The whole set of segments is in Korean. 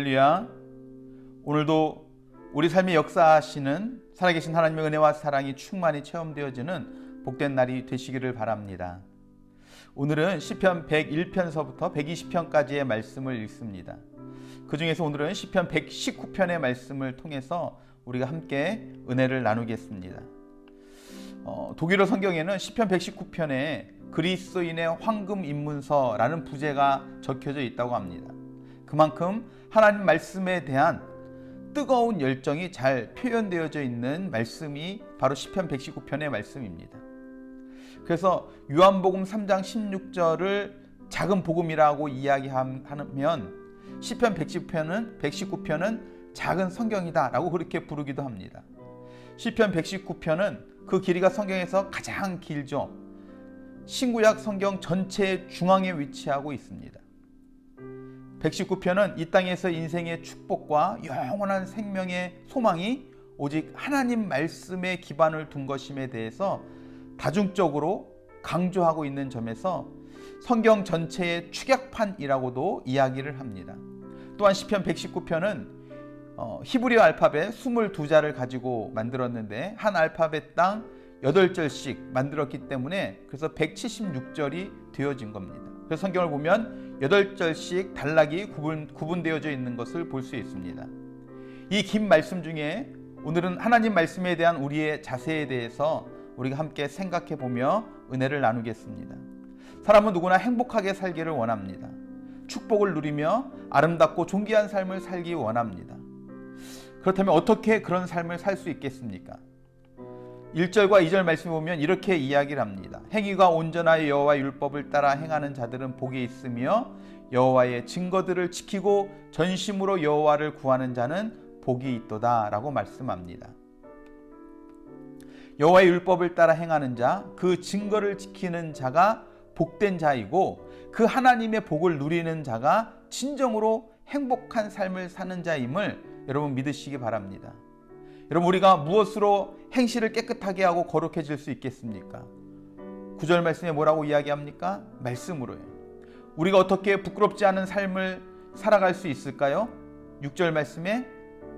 할렐루야. 오늘도 우리 삶에 역사하시는 살아계신 하나님의 은혜와 사랑이 충만히 체험되어지는 복된 날이 되시기를 바랍니다. 오늘은 시편 101편서부터 120편까지의 말씀을 읽습니다. 그 중에서 오늘은 시편 119편의 말씀을 통해서 우리가 함께 은혜를 나누겠습니다. 독일어 성경에는 시편 119편에 그리스도인의 황금 입문서라는 부제가 적혀져 있다고 합니다. 그만큼 하나님 말씀에 대한 뜨거운 열정이 잘 표현되어져 있는 말씀이 바로 시편 119편의 말씀입니다. 그래서 요한복음 3장 16절을 작은 복음이라고 이야기하면 시편 119편은 작은 성경이다 라고 그렇게 부르기도 합니다. 시편 119편은 그 길이가 성경에서 가장 길죠. 신구약 성경 전체의 중앙에 위치하고 있습니다. 119편은 이 땅에서 인생의 축복과 영원한 생명의 소망이 오직 하나님 말씀에 기반을 둔 것임에 대해서 다중적으로 강조하고 있는 점에서 성경 전체의 축약판이라고도 이야기를 합니다. 또한 시편 119편은 히브리어 알파벳 22자를 가지고 만들었는데 한 알파벳당 8절씩 만들었기 때문에 그래서 176절이 되어진 겁니다. 그래서 성경을 보면 8절씩 단락이 구분되어져 있는 것을 볼 수 있습니다. 이 긴 말씀 중에 오늘은 하나님 말씀에 대한 우리의 자세에 대해서 우리가 함께 생각해 보며 은혜를 나누겠습니다. 사람은 누구나 행복하게 살기를 원합니다. 축복을 누리며 아름답고 존귀한 삶을 살기 원합니다. 그렇다면 어떻게 그런 삶을 살 수 있겠습니까? 1절과 2절 말씀을 보면 이렇게 이야기를 합니다. 행위가 온전하여 여호와의 율법을 따라 행하는 자들은 복이 있으며 여호와의 증거들을 지키고 전심으로 여호와를 구하는 자는 복이 있도다 라고 말씀합니다. 여호와의 율법을 따라 행하는 자, 그 증거를 지키는 자가 복된 자이고 그 하나님의 복을 누리는 자가 진정으로 행복한 삶을 사는 자임을 여러분 믿으시기 바랍니다. 여러분, 우리가 무엇으로 행실을 깨끗하게 하고 거룩해질 수 있겠습니까? 9절 말씀에 뭐라고 이야기합니까? 말씀으로요. 우리가 어떻게 부끄럽지 않은 삶을 살아갈 수 있을까요? 6절 말씀에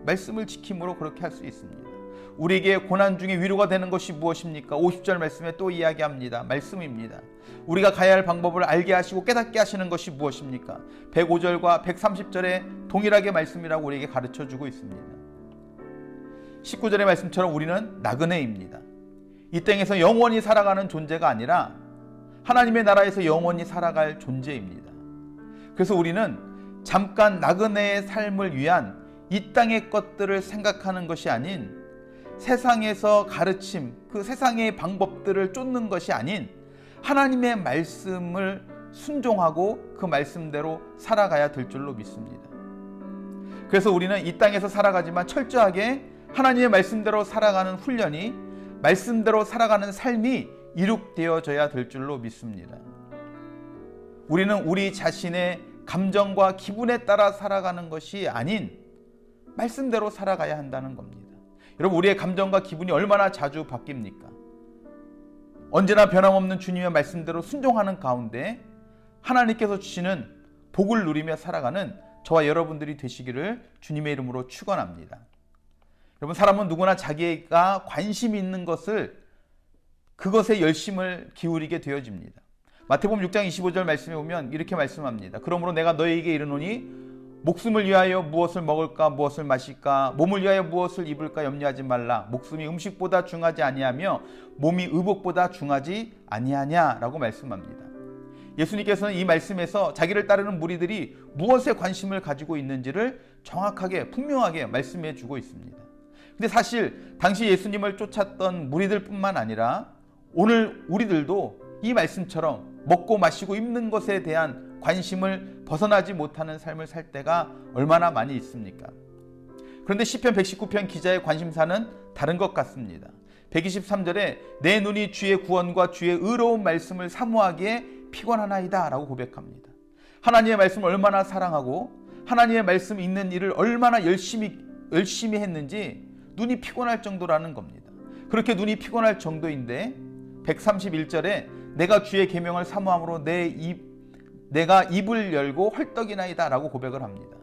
말씀을 지킴으로 그렇게 할 수 있습니다. 우리에게 고난 중에 위로가 되는 것이 무엇입니까? 50절 말씀에 또 이야기합니다. 말씀입니다. 우리가 가야 할 방법을 알게 하시고 깨닫게 하시는 것이 무엇입니까? 105절과 130절에 동일하게 말씀이라고 우리에게 가르쳐주고 있습니다. 19절의 말씀처럼 우리는 나그네입니다. 이 땅에서 영원히 살아가는 존재가 아니라 하나님의 나라에서 영원히 살아갈 존재입니다. 그래서 우리는 잠깐 나그네의 삶을 위한 이 땅의 것들을 생각하는 것이 아닌 세상에서 가르침, 그 세상의 방법들을 쫓는 것이 아닌 하나님의 말씀을 순종하고 그 말씀대로 살아가야 될 줄로 믿습니다. 그래서 우리는 이 땅에서 살아가지만 철저하게 하나님의 말씀대로 살아가는 훈련이, 말씀대로 살아가는 삶이 이룩되어져야 될 줄로 믿습니다. 우리는 우리 자신의 감정과 기분에 따라 살아가는 것이 아닌 말씀대로 살아가야 한다는 겁니다. 여러분, 우리의 감정과 기분이 얼마나 자주 바뀝니까? 언제나 변함없는 주님의 말씀대로 순종하는 가운데 하나님께서 주시는 복을 누리며 살아가는 저와 여러분들이 되시기를 주님의 이름으로 축원합니다. 여러분, 사람은 누구나 자기가 관심이 있는 것을, 그것에 열심을 기울이게 되어집니다. 마태복음 6장 25절 말씀에 보면 이렇게 말씀합니다. 그러므로 내가 너희에게 이르노니 목숨을 위하여 무엇을 먹을까 무엇을 마실까, 몸을 위하여 무엇을 입을까 염려하지 말라. 목숨이 음식보다 중하지 아니하며 몸이 의복보다 중하지 아니하냐 라고 말씀합니다. 예수님께서는 이 말씀에서 자기를 따르는 무리들이 무엇에 관심을 가지고 있는지를 정확하게 분명하게 말씀해 주고 있습니다. 근데 사실 당시 예수님을 쫓았던 무리들 뿐만 아니라 오늘 우리들도 이 말씀처럼 먹고 마시고 입는 것에 대한 관심을 벗어나지 못하는 삶을 살 때가 얼마나 많이 있습니까? 그런데 시편 119편 기자의 관심사는 다른 것 같습니다. 123절에 내 눈이 주의 구원과 주의 의로운 말씀을 사모하기에 피곤하나이다 라고 고백합니다. 하나님의 말씀을 얼마나 사랑하고 하나님의 말씀 읽는 일을 얼마나 열심히 했는지 눈이 피곤할 정도라는 겁니다. 그렇게 눈이 피곤할 정도인데 131절에 내가 주의 계명을 사모함으로 내가 입을 열고 헐떡이나이다 라고 고백을 합니다.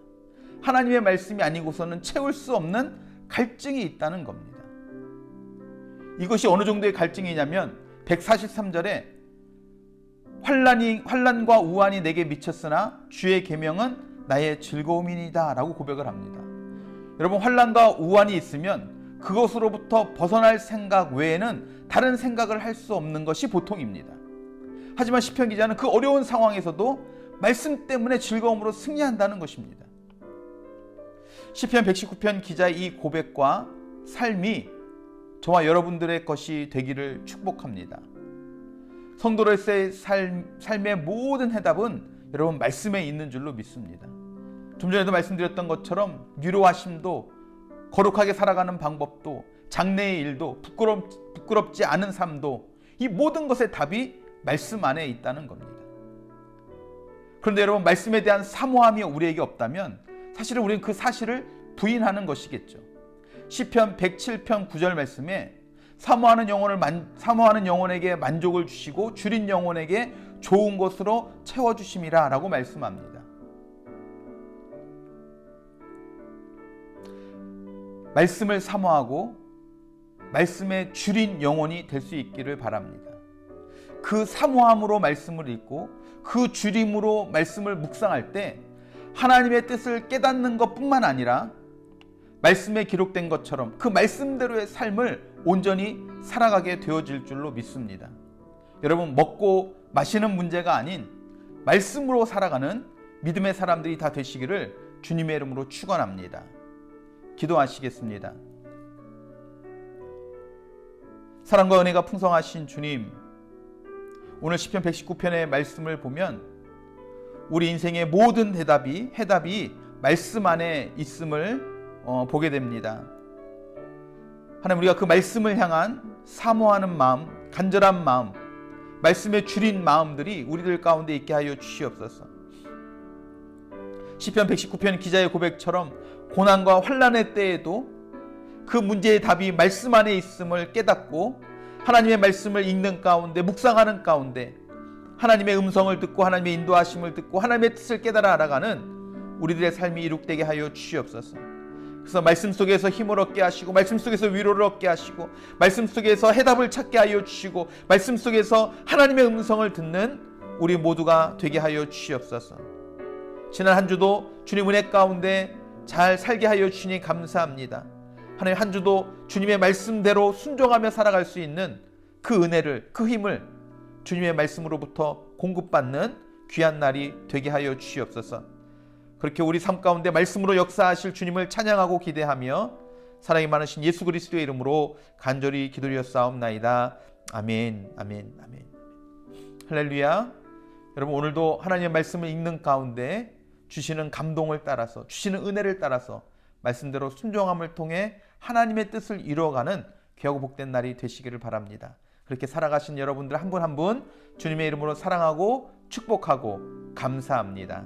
하나님의 말씀이 아니고서는 채울 수 없는 갈증이 있다는 겁니다. 이것이 어느 정도의 갈증이냐면 143절에 환난과 우환이 내게 미쳤으나 주의 계명은 나의 즐거움이니이다 라고 고백을 합니다. 여러분, 환난과 우환이 있으면 그것으로부터 벗어날 생각 외에는 다른 생각을 할 수 없는 것이 보통입니다. 하지만 시편 기자는 그 어려운 상황에서도 말씀 때문에 즐거움으로 승리한다는 것입니다. 시편 119편 기자의 이 고백과 삶이 저와 여러분들의 것이 되기를 축복합니다. 성도로서의 삶의 모든 해답은 여러분 말씀에 있는 줄로 믿습니다. 좀 전에도 말씀드렸던 것처럼 위로하심도, 거룩하게 살아가는 방법도, 장래의 일도, 부끄럽지 않은 삶도, 이 모든 것의 답이 말씀 안에 있다는 겁니다. 그런데 여러분, 말씀에 대한 사모함이 우리에게 없다면 사실은 우리는 그 사실을 부인하는 것이겠죠. 시편 107편 9절 말씀에 사모하는 영혼에게 만족을 주시고 줄인 영혼에게 좋은 것으로 채워주심이라 라고 말씀합니다. 말씀을 사모하고 말씀에 줄인 영혼이 될 수 있기를 바랍니다. 그 사모함으로 말씀을 읽고 그 줄임으로 말씀을 묵상할 때 하나님의 뜻을 깨닫는 것뿐만 아니라 말씀에 기록된 것처럼 그 말씀대로의 삶을 온전히 살아가게 되어질 줄로 믿습니다. 여러분, 먹고 마시는 문제가 아닌 말씀으로 살아가는 믿음의 사람들이 다 되시기를 주님의 이름으로 축원합니다. 기도하시겠습니다. 사랑과 은혜가 풍성하신 주님, 오늘 시편 119편의 말씀을 보면 우리 인생의 모든 해답이 말씀 안에 있음을 보게 됩니다. 하나님, 우리가 그 말씀을 향한 사모하는 마음, 간절한 마음, 말씀에 줄인 마음들이 우리들 가운데 있게 하여 주시옵소서. 시편 119편 기자의 고백처럼 고난과 환난의 때에도 그 문제의 답이 말씀 안에 있음을 깨닫고 하나님의 말씀을 읽는 가운데, 묵상하는 가운데 하나님의 음성을 듣고 하나님의 인도하심을 듣고 하나님의 뜻을 깨달아 알아가는 우리들의 삶이 이룩되게 하여 주시옵소서. 그래서 말씀 속에서 힘을 얻게 하시고, 말씀 속에서 위로를 얻게 하시고, 말씀 속에서 해답을 찾게 하여 주시고, 말씀 속에서 하나님의 음성을 듣는 우리 모두가 되게 하여 주시옵소서. 지난 한 주도 주님 은혜 가운데 잘 살게 하여 주시니 감사합니다. 하나님, 한 주도 주님의 말씀대로 순종하며 살아갈 수 있는 그 은혜를, 그 힘을 주님의 말씀으로부터 공급받는 귀한 날이 되게 하여 주시옵소서. 그렇게 우리 삶 가운데 말씀으로 역사하실 주님을 찬양하고 기대하며 사랑이 많으신 예수 그리스도의 이름으로 간절히 기도드렸사옵나이다. 아멘, 아멘, 아멘. 할렐루야. 여러분, 오늘도 하나님의 말씀을 읽는 가운데 주시는 감동을 따라서, 주시는 은혜를 따라서 말씀대로 순종함을 통해 하나님의 뜻을 이루어가는 귀하고 복된 날이 되시기를 바랍니다. 그렇게 살아가신 여러분들 한 분 한 분 주님의 이름으로 사랑하고 축복하고 감사합니다.